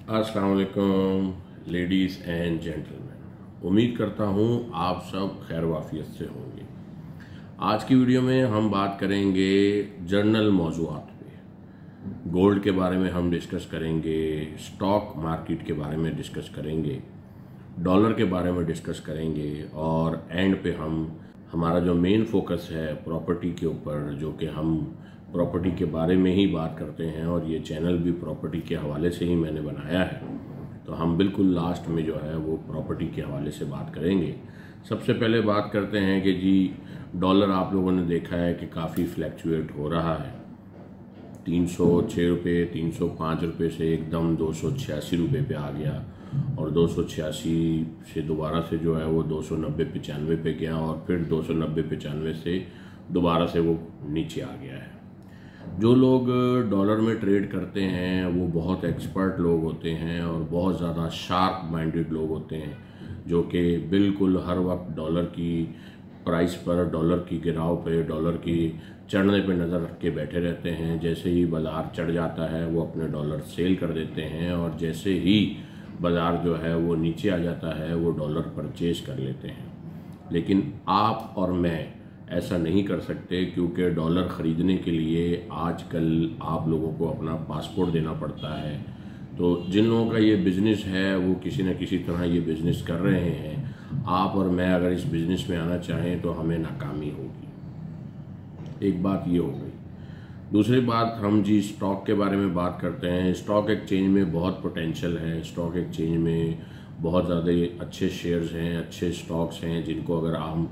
अस्सलाम वालेकुम ladies and gentleman. उम्मीद करता हूँ आप सब खैर वाफियत से होंगे। आज की वीडियो में हम बात करेंगे जर्नल मौज़ूआत पे। गोल्ड के बारे में हम डिस्कस करेंगे, स्टॉक मार्केट के बारे में डिस्कस करेंगे, डॉलर के बारे में डिस्कस करेंगे और एंड पे हम हमारा जो मेन फोकस है प्रॉपर्टी के ऊपर, जो कि हम प्रॉपर्टी के बारे में ही बात करते हैं और ये चैनल भी प्रॉपर्टी के हवाले से ही मैंने बनाया है, तो हम बिल्कुल लास्ट में जो है वो प्रॉपर्टी के हवाले से बात करेंगे। सबसे पहले बात करते हैं कि जी डॉलर आप लोगों ने देखा है कि काफ़ी फ्लैक्चुएट हो रहा है। 306 रुपये 305 रुपये से एकदम 286 रुपये पे आ गया और 286 से दोबारा से जो है वो 290-95 पे गया और फिर 290-95 से दोबारा से वो नीचे आ गया है। जो लोग डॉलर में ट्रेड करते हैं वो बहुत एक्सपर्ट लोग होते हैं और बहुत ज़्यादा शार्प माइंडेड लोग होते हैं, जो कि बिल्कुल हर वक्त डॉलर की प्राइस पर, डॉलर की गिराव पे, डॉलर की चढ़ने पे नज़र रख के बैठे रहते हैं। जैसे ही बाज़ार चढ़ जाता है वो अपने डॉलर सेल कर देते हैं और जैसे ही बाज़ार जो है वो नीचे आ जाता है वो डॉलर परचेज कर लेते हैं। लेकिन आप और मैं ऐसा नहीं कर सकते, क्योंकि डॉलर ख़रीदने के लिए आजकल आप लोगों को अपना पासपोर्ट देना पड़ता है। तो जिन लोगों का ये बिज़नेस है वो किसी न किसी तरह ये बिज़नेस कर रहे हैं। आप और मैं अगर इस बिज़नेस में आना चाहें तो हमें नाकामी होगी। एक बात ये हो गई। दूसरी बात, हम जी स्टॉक के बारे में बात करते हैं। स्टॉक एक्सचेंज में बहुत पोटेंशियल है। स्टॉक एक्सचेंज में बहुत ज़्यादा अच्छे शेयर्स हैं, अच्छे स्टॉक्स हैं जिनको अगर हम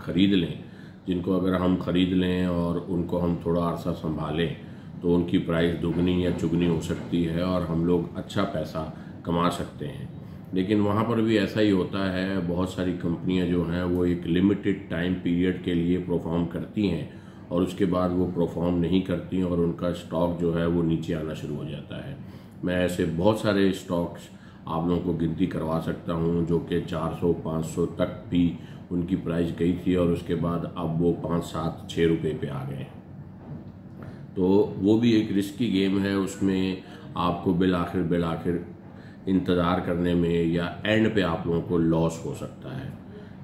ख़रीद लें और उनको हम थोड़ा अरसा संभालें तो उनकी प्राइस दुगनी या चुगनी हो सकती है और हम लोग अच्छा पैसा कमा सकते हैं। लेकिन वहाँ पर भी ऐसा ही होता है। बहुत सारी कंपनियाँ जो हैं वो एक लिमिटेड टाइम पीरियड के लिए परफॉर्म करती हैं और उसके बाद वो परफॉर्म नहीं करती और उनका स्टॉक जो है वो नीचे आना शुरू हो जाता है। मैं ऐसे बहुत सारे स्टॉक्स आप लोगों को गिनती करवा सकता हूँ जो कि 400-500 तक भी उनकी प्राइस गई थी और उसके बाद अब वो 5-7-6 रुपये पे आ गए। तो वो भी एक रिस्की गेम है। उसमें आपको बिल आखिर इंतज़ार करने में या एंड पे आप लोगों को लॉस हो सकता है।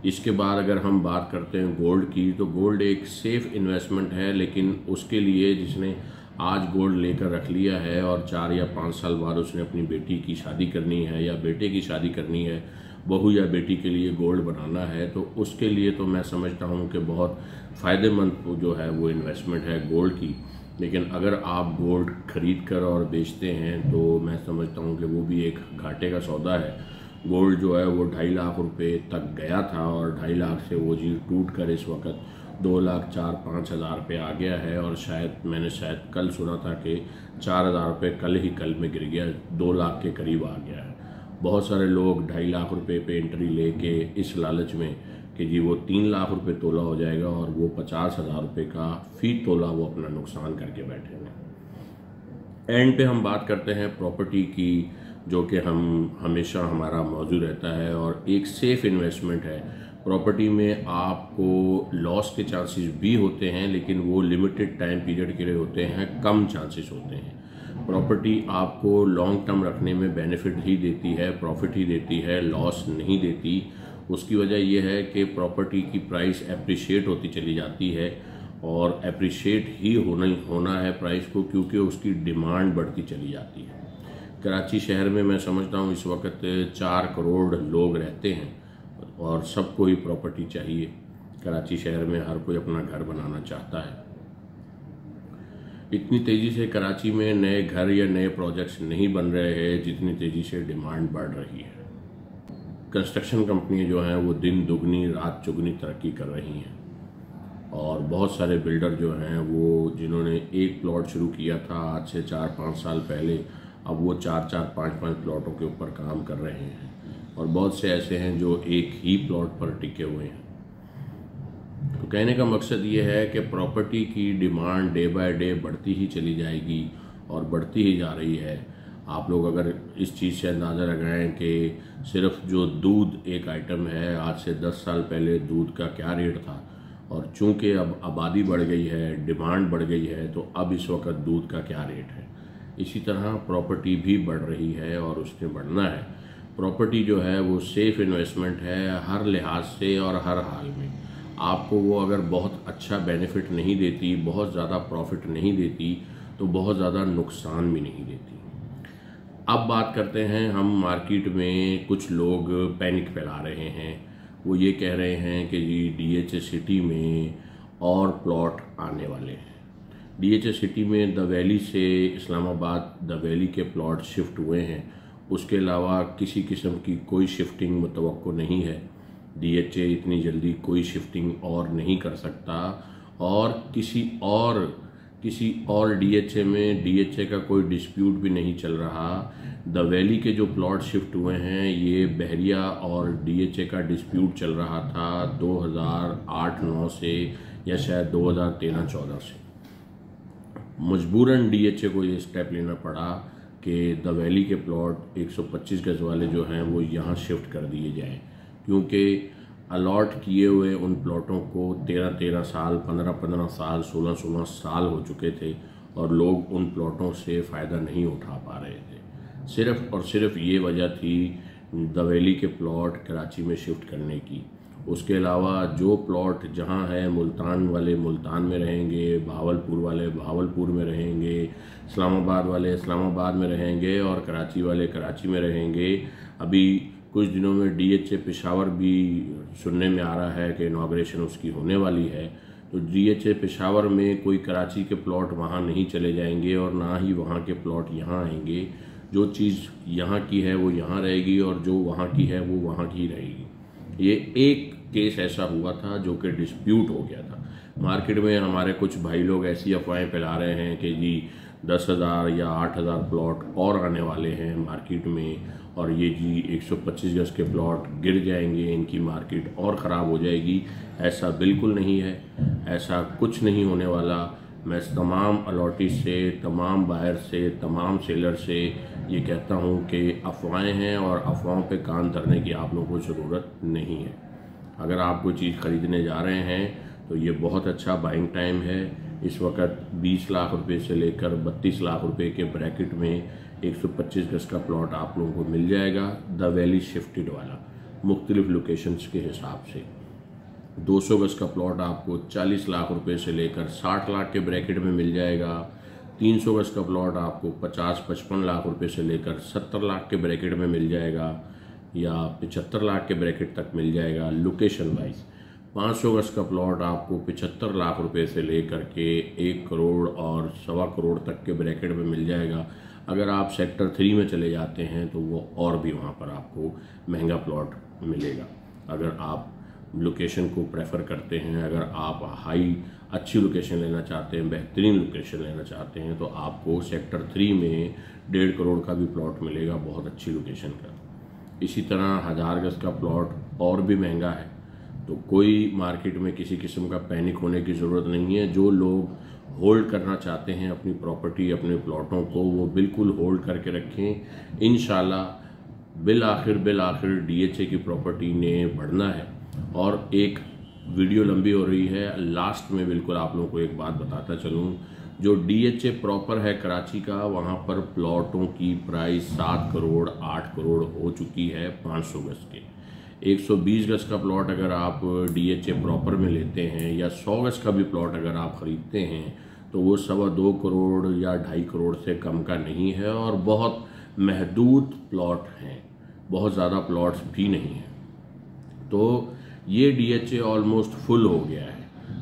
इसके बाद अगर हम बात करते हैं गोल्ड की, तो गोल्ड एक सेफ़ इन्वेस्टमेंट है, लेकिन उसके लिए जिसने आज गोल्ड लेकर रख लिया है और 4 या 5 साल बाद उसने अपनी बेटी की शादी करनी है या बेटे की शादी करनी है, बहू या बेटी के लिए गोल्ड बनाना है, तो उसके लिए तो मैं समझता हूँ कि बहुत फ़ायदेमंद जो है वो इन्वेस्टमेंट है गोल्ड की। लेकिन अगर आप गोल्ड खरीद कर और बेचते हैं तो मैं समझता हूँ कि वो भी एक घाटे का सौदा है। गोल्ड जो है वो 2.5 लाख रुपए तक गया था और 2.5 लाख से वो जी टूट कर इस वक्त 2,04,05 हज़ार रुपये आ गया है और मैंने शायद कल सुना था कि 4,000 रुपये कल में गिर गया, 2 लाख के करीब आ गया है। बहुत सारे लोग 2.5 लाख रुपए पे एंट्री लेके इस लालच में कि जी वो 3 लाख रुपए तोला हो जाएगा और वो 50,000 रुपये का फी तोला वो अपना नुकसान करके बैठे हैं। एंड पे हम बात करते हैं प्रॉपर्टी की, जो कि हम हमेशा हमारा मौजू रहता है और एक सेफ़ इन्वेस्टमेंट है। प्रॉपर्टी में आपको लॉस के चांसेस भी होते हैं, लेकिन वो लिमिटेड टाइम पीरियड के लिए होते हैं, कम चांसेस होते हैं। प्रॉपर्टी आपको लॉन्ग टर्म रखने में बेनिफिट ही देती है, प्रॉफिट ही देती है, लॉस नहीं देती। उसकी वजह यह है कि प्रॉपर्टी की प्राइस एप्रिशिएट होती चली जाती है और एप्रिशिएट ही होना है प्राइस को, क्योंकि उसकी डिमांड बढ़ती चली जाती है। कराची शहर में मैं समझता हूँ इस वक्त 4 करोड़ लोग रहते हैं और सबको ही प्रॉपर्टी चाहिए। कराची शहर में हर कोई अपना घर बनाना चाहता है। इतनी तेज़ी से कराची में नए घर या नए प्रोजेक्ट्स नहीं बन रहे हैं जितनी तेज़ी से डिमांड बढ़ रही है। कंस्ट्रक्शन कंपनियां जो हैं वो दिन दुगनी रात चुगनी तरक्की कर रही हैं और बहुत सारे बिल्डर जो हैं वो जिन्होंने एक प्लॉट शुरू किया था आज से 4-5 साल पहले, अब वो 4-4, 5-5 प्लॉटों के ऊपर काम कर रहे हैं और बहुत से ऐसे हैं जो एक ही प्लॉट पर टिके हुए हैं। तो कहने का मकसद ये है कि प्रॉपर्टी की डिमांड डे बाय डे बढ़ती ही चली जाएगी और बढ़ती ही जा रही है। आप लोग अगर इस चीज़ से अंदाज़ा लगाएं कि सिर्फ जो दूध एक आइटम है, आज से 10 साल पहले दूध का क्या रेट था और चूंकि अब आबादी बढ़ गई है, डिमांड बढ़ गई है, तो अब इस वक्त दूध का क्या रेट है। इसी तरह प्रॉपर्टी भी बढ़ रही है और उसने बढ़ना है। प्रॉपर्टी जो है वो सेफ इन्वेस्टमेंट है हर लिहाज से और हर हाल में। आपको वो अगर बहुत अच्छा बेनिफिट नहीं देती, बहुत ज़्यादा प्रॉफिट नहीं देती, तो बहुत ज़्यादा नुकसान भी नहीं देती। अब बात करते हैं हम मार्केट में कुछ लोग पैनिक फैला रहे हैं। वो ये कह रहे हैं कि जी डीएचए सिटी में और प्लॉट आने वाले हैं। डीएचए सिटी में द वैली से इस्लामाबाद द वैली के प्लॉट शिफ्ट हुए हैं। उसके अलावा किसी किस्म की कोई शिफ्टिंग मुतवक्को नहीं है। डीएचए इतनी जल्दी कोई शिफ्टिंग और नहीं कर सकता और किसी और डीएचए में डीएचए का कोई डिस्प्यूट भी नहीं चल रहा। द वैली के जो प्लॉट शिफ्ट हुए हैं ये बहरिया और डीएचए का डिस्प्यूट चल रहा था 2008-9 से या शायद 2013-14 से। मजबूरन डीएचए को ये स्टेप लेना पड़ा कि द वैली के प्लॉट 125 गज वाले जो हैं वो यहाँ शिफ्ट कर दिए जाएं, क्योंकि अलॉट किए हुए उन प्लॉटों को 13-13 साल, 15-15 साल, 16-16 साल हो चुके थे और लोग उन प्लॉटों से फ़ायदा नहीं उठा पा रहे थे। सिर्फ़ और सिर्फ ये वजह थी द वैली के प्लॉट कराची में शिफ्ट करने की। उसके अलावा जो प्लॉट जहाँ है, मुल्तान वाले मुल्तान में रहेंगे, भावलपुर वाले भावलपुर में रहेंगे, इस्लामाबाद वाले इस्लामाबाद में रहेंगे और कराची वाले कराची में रहेंगे। अभी कुछ दिनों में डीएचए पेशावर भी सुनने में आ रहा है कि इनॉग्रेशन उसकी होने वाली है। तो डीएचए पेशावर में कोई कराची के प्लॉट वहाँ नहीं चले जाएंगे और ना ही वहाँ के प्लॉट यहाँ आएंगे। जो चीज़ यहाँ की है वो यहाँ रहेगी और जो वहाँ की है वो वहाँ की रहेगी। ये एक केस ऐसा हुआ था जो कि डिस्प्यूट हो गया था। मार्केट में हमारे कुछ भाई लोग ऐसी अफवाहें फैला रहे हैं कि जी 10,000 या 8,000 प्लॉट और आने वाले हैं मार्केट में और ये जी 125 गज के प्लॉट गिर जाएंगे, इनकी मार्केट और ख़राब हो जाएगी। ऐसा बिल्कुल नहीं है, ऐसा कुछ नहीं होने वाला। मैं तमाम अलॉटी से, तमाम बायर से, तमाम सेलर से ये कहता हूँ कि अफवाहें हैं और अफवाहों पे कान धरने की आप लोगों को ज़रूरत नहीं है। अगर आप कोई चीज़ ख़रीदने जा रहे हैं तो ये बहुत अच्छा बाइंग टाइम है। इस वक्त 20 लाख रुपए से लेकर 32 लाख रुपए के ब्रैकेट में 125 गज का प्लॉट आप लोगों को मिल जाएगा, द वैली शिफ्टेड वाला, मुख्तलिफ लोकेशंस के हिसाब से। 200 गज का प्लॉट आपको 40 लाख रुपए से लेकर 60 लाख के ब्रैकेट में मिल जाएगा। 300 गज का प्लॉट आपको 50-55 लाख रुपए से लेकर 70 लाख के ब्रैकेट में मिल जाएगा या 75 लाख के ब्रैकेट तक मिल जाएगा लोकेशन वाइज। 500 गज का प्लॉट आपको 75 लाख रुपए से लेकर के 1 करोड़ और 1.25 करोड़ तक के ब्रैकेट में मिल जाएगा। अगर आप सेक्टर 3 में चले जाते हैं तो वो और भी वहाँ पर आपको महंगा प्लॉट मिलेगा। अगर आप लोकेशन को प्रेफर करते हैं, अगर आप अच्छी लोकेशन लेना चाहते हैं, बेहतरीन लोकेशन लेना चाहते हैं, तो आपको सेक्टर 3 में 1.5 करोड़ का भी प्लॉट मिलेगा, बहुत अच्छी लोकेशन का। इसी तरह 1000 गज का प्लॉट और भी महंगा है। तो कोई मार्केट में किसी किस्म का पैनिक होने की ज़रूरत नहीं है। जो लोग होल्ड करना चाहते हैं अपनी प्रॉपर्टी, अपने प्लॉटों को, वो बिल्कुल होल्ड करके रखें। इंशाल्लाह बिल आखिर डीएचए की प्रॉपर्टी ने बढ़ना है। और एक वीडियो लंबी हो रही है, लास्ट में बिल्कुल आप लोगों को एक बात बताता चलूँ। जो डीएचए प्रॉपर है कराची का, वहाँ पर प्लॉटों की प्राइस 7 करोड़ 8 करोड़ हो चुकी है 500 गज के। 120 गज का प्लॉट अगर आप डीएचए प्रॉपर में लेते हैं या 100 गज का भी प्लॉट अगर आप ख़रीदते हैं तो वो 2.25 करोड़ या 2.5 करोड़ से कम का नहीं है और बहुत महदूद प्लॉट हैं, बहुत ज़्यादा प्लॉट्स भी नहीं हैं। तो ये डीएचए ऑलमोस्ट फुल हो गया है।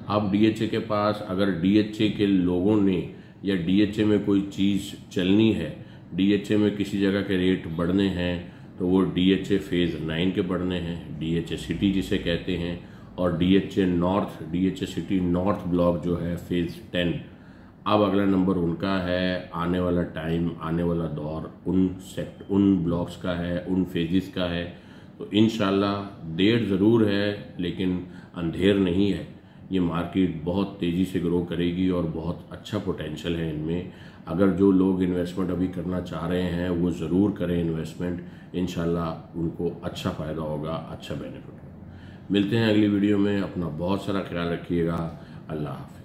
अब डीएचए के पास अगर डीएचए के लोगों ने या डीएचए में कोई चीज़ चलनी है, डीएचए में किसी जगह के रेट बढ़ने हैं तो वो डीएचए फेज़ 9 के बढ़ने हैं, डीएचए सिटी जिसे कहते हैं, और डीएचए सिटी नॉर्थ ब्लॉक जो है फेज़ 10। अब अगला नंबर उनका है। आने वाला टाइम, आने वाला दौर उन ब्लॉक्स का है, उन फेजेस का है। तो इंशाल्लाह देर ज़रूर है लेकिन अंधेर नहीं है। ये मार्केट बहुत तेज़ी से ग्रो करेगी और बहुत अच्छा पोटेंशियल है इनमें। अगर जो लोग इन्वेस्टमेंट अभी करना चाह रहे हैं वो ज़रूर करें इन्वेस्टमेंट, इंशाल्लाह उनको अच्छा फ़ायदा होगा, अच्छा बेनिफिट होगा। मिलते हैं अगली वीडियो में। अपना बहुत सारा ख्याल रखिएगा। अल्लाह हाफ़िज़।